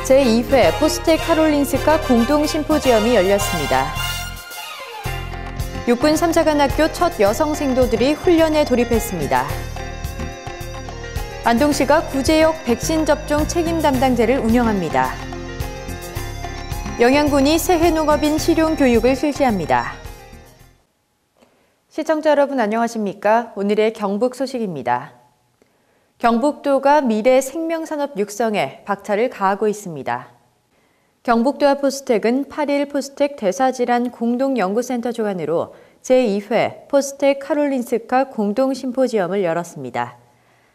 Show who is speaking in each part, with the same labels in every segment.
Speaker 1: 제2회 포스텍 카롤린스카 공동 심포지엄이 열렸습니다. 육군 3사관학교 첫 여성 생도들이 훈련에 돌입했습니다. 안동시가 구제역 백신 접종 책임 담당제를 운영합니다. 영양군이 새해 농업인 실용 교육을 실시합니다. 시청자 여러분 안녕하십니까? 오늘의 경북 소식입니다. 경북도가 미래 생명산업 육성에 박차를 가하고 있습니다. 경북도와 포스텍은 8일 포스텍 대사질환 공동연구센터 주관으로 제2회 포스텍 카롤린스카 공동 심포지엄을 열었습니다.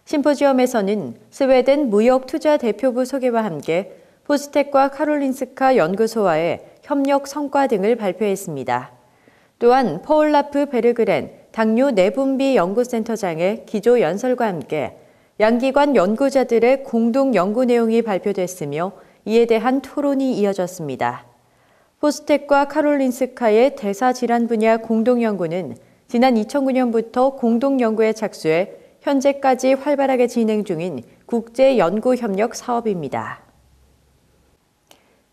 Speaker 1: 심포지엄에서는 스웨덴 무역투자 대표부 소개와 함께 포스텍과 카롤린스카 연구소와의 협력 성과 등을 발표했습니다. 또한 퍼올라프 베르그렌 당뇨 내분비 연구센터장의 기조 연설과 함께 양기관 연구자들의 공동 연구 내용이 발표됐으며 이에 대한 토론이 이어졌습니다. 포스텍과 카롤린스카의 대사질환 분야 공동연구는 지난 2009년부터 공동연구에 착수해 현재까지 활발하게 진행 중인 국제연구협력 사업입니다.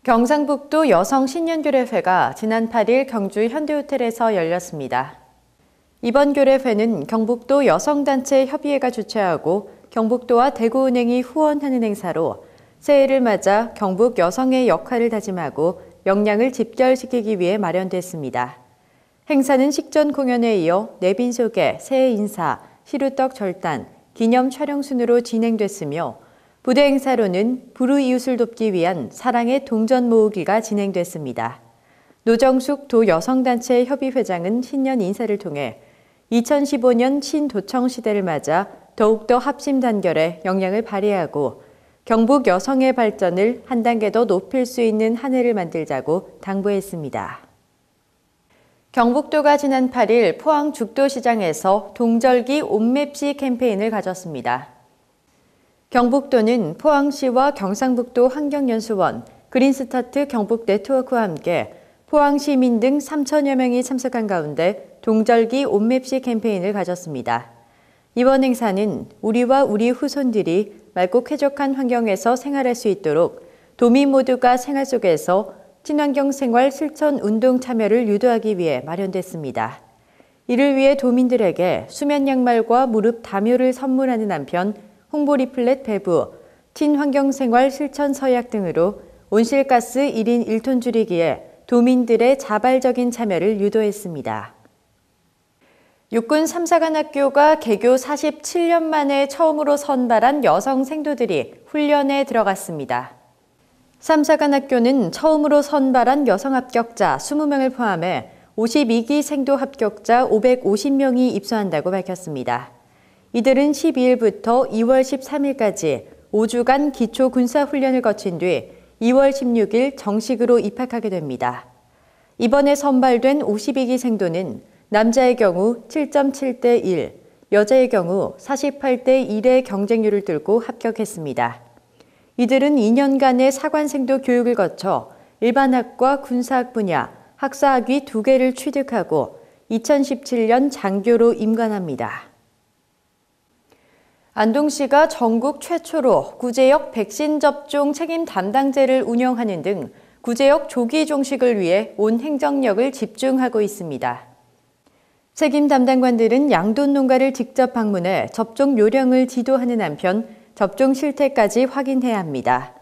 Speaker 1: 경상북도 여성신년교례회가 지난 8일 경주 현대호텔에서 열렸습니다. 이번 교례회는 경북도 여성단체 협의회가 주최하고 경북도와 대구은행이 후원하는 행사로 새해를 맞아 경북 여성의 역할을 다짐하고 역량을 집결시키기 위해 마련됐습니다. 행사는 식전 공연에 이어 내빈 소개, 새해 인사, 시루떡 절단, 기념 촬영 순으로 진행됐으며 부대 행사로는 불우이웃을 돕기 위한 사랑의 동전 모으기가 진행됐습니다. 노정숙 도 여성단체 협의회장은 신년 인사를 통해 2015년 신도청 시대를 맞아 더욱더 합심 단결에 역량을 발휘하고 경북 여성의 발전을 한 단계 더 높일 수 있는 한 해를 만들자고 당부했습니다. 경북도가 지난 8일 포항 죽도시장에서 동절기 옷맵시 캠페인을 가졌습니다. 경북도는 포항시와 경상북도 환경연수원, 그린스타트 경북 네트워크와 함께 포항 시민 등 3천여 명이 참석한 가운데 동절기 옷맵시 캠페인을 가졌습니다. 이번 행사는 우리와 우리 후손들이 맑고 쾌적한 환경에서 생활할 수 있도록 도민 모두가 생활 속에서 친환경 생활 실천 운동 참여를 유도하기 위해 마련됐습니다. 이를 위해 도민들에게 수면 양말과 무릎 담요를 선물하는 한편 홍보 리플렛 배부, 친환경 생활 실천 서약 등으로 온실가스 1인 1톤 줄이기에 도민들의 자발적인 참여를 유도했습니다. 육군 3사관학교가 개교 47년 만에 처음으로 선발한 여성 생도들이 훈련에 들어갔습니다. 3사관학교는 처음으로 선발한 여성 합격자 20명을 포함해 52기 생도 합격자 550명이 입소한다고 밝혔습니다. 이들은 12일부터 2월 13일까지 5주간 기초 군사훈련을 거친 뒤 2월 16일 정식으로 입학하게 됩니다. 이번에 선발된 52기 생도는 남자의 경우 7.7대 1, 여자의 경우 48대 1의 경쟁률을 뚫고 합격했습니다. 이들은 2년간의 사관생도 교육을 거쳐 일반학과 군사학 분야, 학사학위 2개를 취득하고 2017년 장교로 임관합니다. 안동시가 전국 최초로 구제역 백신 접종 책임 담당제를 운영하는 등 구제역 조기 종식을 위해 온 행정력을 집중하고 있습니다. 책임 담당관들은 양돈 농가를 직접 방문해 접종 요령을 지도하는 한편 접종 실태까지 확인해야 합니다.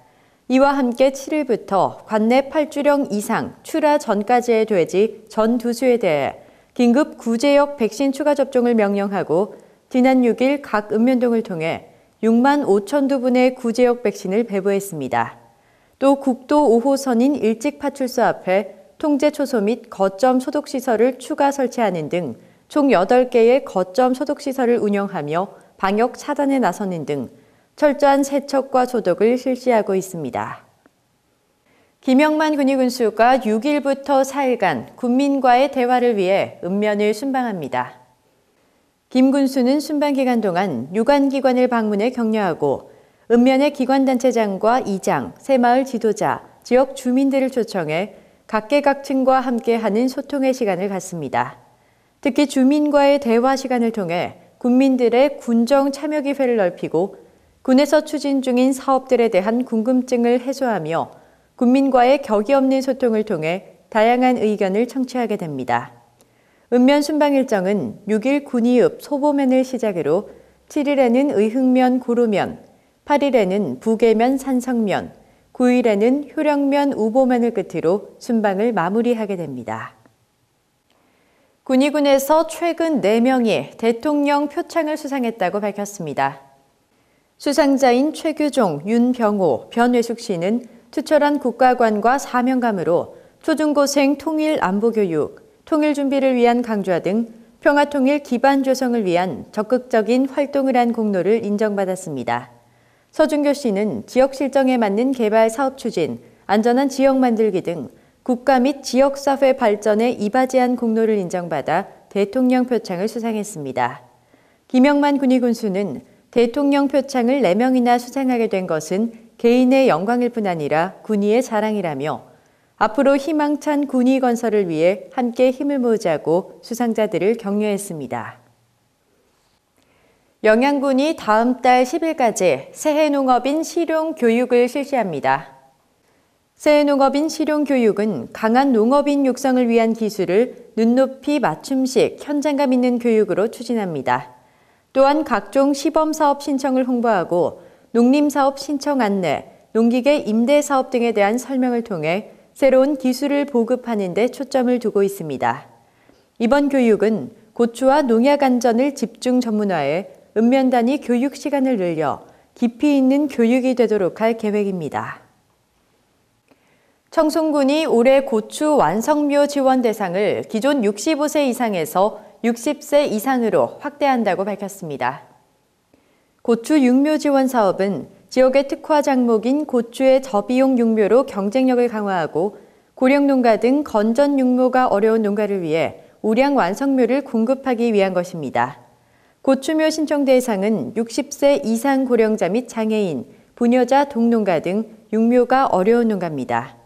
Speaker 1: 이와 함께 7일부터 관내 8주령 이상 출하 전까지의 돼지 전 두수에 대해 긴급 구제역 백신 추가 접종을 명령하고 지난 6일 각 읍면동을 통해 6만 5천 두분의 구제역 백신을 배부했습니다. 또 국도 5호선인 일직파출소 앞에 통제 초소 및 거점 소독시설을 추가 설치하는 등 총 8개의 거점 소독시설을 운영하며 방역 차단에 나서는 등 철저한 세척과 소독을 실시하고 있습니다. 김영만 군의군수가 6일부터 4일간 군민과의 대화를 위해 읍면을 순방합니다. 김 군수는 순방 기간 동안 유관기관을 방문해 격려하고 읍면의 기관단체장과 이장, 새마을 지도자, 지역 주민들을 초청해 각계각층과 함께하는 소통의 시간을 갖습니다. 특히 주민과의 대화 시간을 통해 군민들의 군정 참여 기회를 넓히고 군에서 추진 중인 사업들에 대한 궁금증을 해소하며 국민과의 격이 없는 소통을 통해 다양한 의견을 청취하게 됩니다. 읍면 순방 일정은 6일 군이읍 소보면을 시작으로 7일에는 의흥면 고로면, 8일에는 부계면 산성면, 9일에는 효령면 우보면을 끝으로 순방을 마무리하게 됩니다. 군위군에서 최근 4명이 대통령 표창을 수상했다고 밝혔습니다. 수상자인 최규종, 윤병호, 변회숙 씨는 투철한 국가관과 사명감으로 초중고생 통일 안보교육, 통일 준비를 위한 강좌 등 평화통일 기반 조성을 위한 적극적인 활동을 한 공로를 인정받았습니다. 서준교 씨는 지역 실정에 맞는 개발 사업 추진, 안전한 지역 만들기 등 국가 및 지역사회 발전에 이바지한 공로를 인정받아 대통령 표창을 수상했습니다. 김영만 군위군수는 대통령 표창을 4명이나 수상하게 된 것은 개인의 영광일 뿐 아니라 군위의 자랑이라며 앞으로 희망찬 군위 건설을 위해 함께 힘을 모으자고 수상자들을 격려했습니다. 영양군이 다음 달 10일까지 새해농업인 실용교육을 실시합니다. 새해농업인 실용교육은 강한 농업인 육성을 위한 기술을 눈높이 맞춤식 현장감 있는 교육으로 추진합니다. 또한 각종 시범사업 신청을 홍보하고 농림사업 신청 안내, 농기계 임대 사업 등에 대한 설명을 통해 새로운 기술을 보급하는 데 초점을 두고 있습니다. 이번 교육은 고추와 농약 안전을 집중 전문화해 읍면 단위 교육 시간을 늘려 깊이 있는 교육이 되도록 할 계획입니다. 청송군이 올해 고추 완성묘 지원 대상을 기존 65세 이상에서 60세 이상으로 확대한다고 밝혔습니다. 고추 육묘 지원 사업은 지역의 특화 작목인 고추의 저비용 육묘로 경쟁력을 강화하고 고령 농가 등 건전 육묘가 어려운 농가를 위해 우량 완성묘를 공급하기 위한 것입니다. 고추묘 신청 대상은 60세 이상 고령자 및 장애인, 부녀자 동농가 등 육묘가 어려운 농가입니다.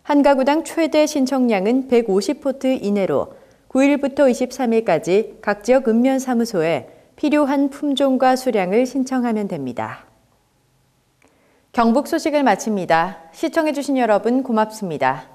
Speaker 1: 한 가구당 최대 신청량은 150포트 이내로 9일부터 23일까지 각 지역 읍면사무소에 필요한 품종과 수량을 신청하면 됩니다. 경북 소식을 마칩니다. 시청해주신 여러분 고맙습니다.